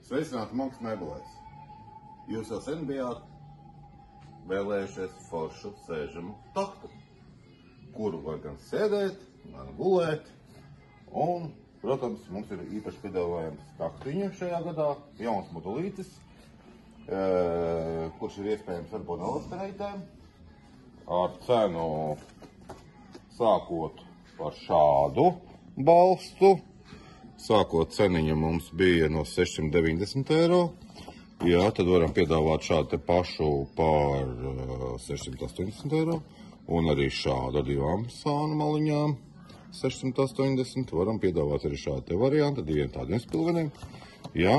Sveicināti Monks mēbelēs. Jūs jau sen bijāt vēlējušies foršu sēžamu taktu, kuru var gan sēdēt, gan gulēt. Un, protams, mums ir īpaši piedāvājums taktiņa šajā gadā, jauns modulītis, kurš ir iespējams ar bonelastreitēm, ar cenu sākot par šādu balstu. Sākot ceniņa mums bija no 690 eiro. Jā, tad varam piedāvāt šādu te pašu par 680 eiro. Un arī šādu ar divām sānu maliņām 680. Varam piedāvāt arī šādu te variantu, diviem tādiem spilveniem. Jā,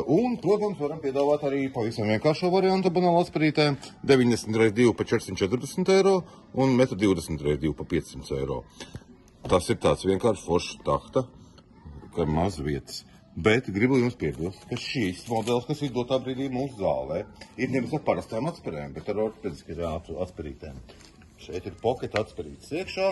un, protams, varam piedāvāt arī pavisam vienkāršo variantu banālasparītēm 90x2 pa 440 eiro un 1,20x2 pa 500 eiro. Tas ir tāds vienkārši foršs takta, ka maz vietas. Bet gribu jums piebilst, ka šīs modelis, kas izdotā brīdī mūsu zālē, ir nevis ar parastām atspērēm, bet ar ortopediskajām atspērītēm. Šeit ir pocket atspērītes iekšā.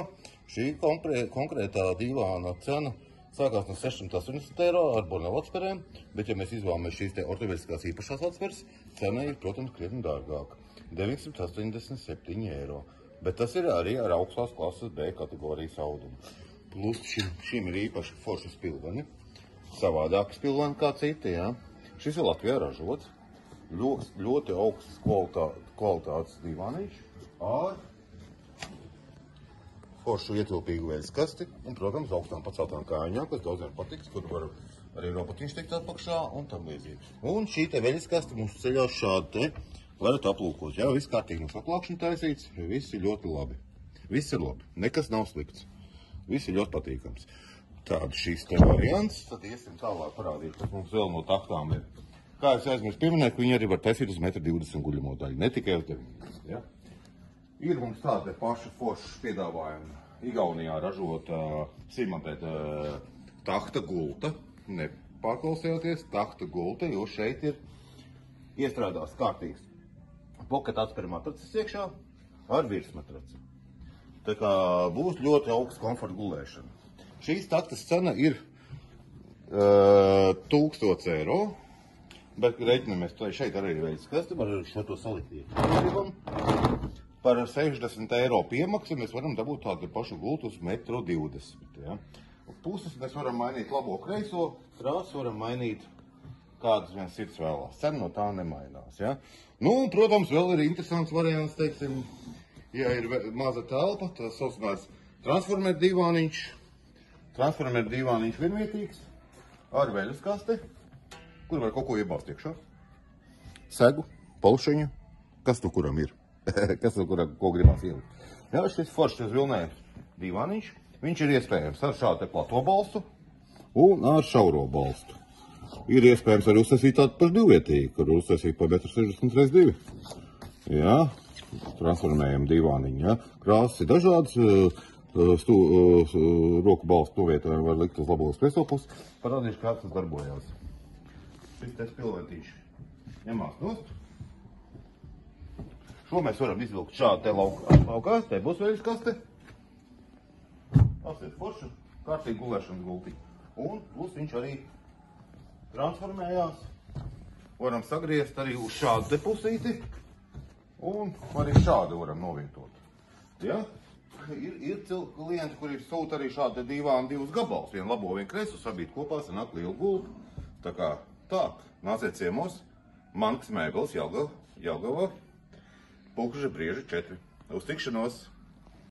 Šī konkrētā divāna cena sākās no 680 eiro ar bonelu atspērēm, bet ja mēs izvēlamies šīs te ortopediskās īpašās atspēres, cena ir, protams, krietni dārgāka. 987 eiro. Bet tas ir arī ar augstās klases B kategorijas audumu. Plus šim ir īpaši forši spilveni, savādāki spilveni kā citi, jā. Šis ir Latvijā ražots, ļoti augstas kvalitātes divānīši ar foršu ietilpīgu veļas kasti un, protams, augstām paceltām kājām, kas daudziem patiks, kur var arī robotiņš tikt atpakšā un tam līdzīgi. Un šī te veļas kasti mums ceļās šādi te, varat aplūkot, jā, viss kārtīgi mums aplākšana taisīts, viss ir ļoti labi. Viss ir labi, nekas nav slikts. Viss ir ļoti patīkams. Tāda šīs te variants, tad iesim tālāk parādīt, kas mums vēl no taktām ir. Kā es aizmirstu pieminēt, ka viņi arī var taisīt uz 1,20 m guļamo daļu, ne tikai uz 90. Ja? Ir mums tāda paša forša piedāvājuma Igaunijā ražota simantēta takta gulta. Nepārklausījāties, takta gulta, jo šeit ir iestrādās kārtīgs pocket atspēru matracis iekšā ar virsmatraci. Tā kā būs ļoti augsts komforta gulēšana. Šīs taktas cena ir 1000 eiro, bet reiķinamies, šeit arī ir veļas kasti, var šo to salikt iekšā. Par 60 eiro piemaksu mēs varam dabūt tādu pašu gultu uz 1,20 m. Ja? Puses mēs varam mainīt labo kreiso, krāsu varam mainīt kādas viens cits vēlās. Cena no tā nemainās. Ja? Nu, un, protams, vēl ir interesants variants, teiksim, ja ir maza telpa, tas saucamās transformer divāniņš. Transformer divāniņš vienvietīgs ar veļas kasti, kur var kaut ko iebāzt iekšā. Segu, polšiņu, kas tu kuram ir, kas tu kuram ko gribās ielikt. Jā, šis foršs vilnē divāniņš, viņš ir iespējams ar šādu te plato balstu un ar šauro balstu. Ir iespējams arī uztaisīt tādu pašu divvietīgu, kur uztaisīt pa 1,60x2 m. Jā. Transformējam divāniņu, ja? Krāsas ir dažādas, roku balstu tuvietojumi var likt uz labos kreiso pusi. Parādīšu, kā tas darbojās. Šis te spilventīši ņemās nost. Šo mēs varam izvilkt šādi te laukā, te būs veļas kaste. Tas ir forša, kārtīgi gulēšanas gulti. Un plus viņš arī transformējās. Varam sagriezt arī uz šādu te pusīti. Un arī šādi varam novietot. Ja? Ir klienti, kuri sūta arī šādi divāni divus gabals. Vienu labo, vienu kreiso, sabīt kopā, sanāk lielu gultu. Tā kā tā, nāciet ciemos, Monks mēbeles Jelgava, Pulkža Brieža 4. Uz tikšanos!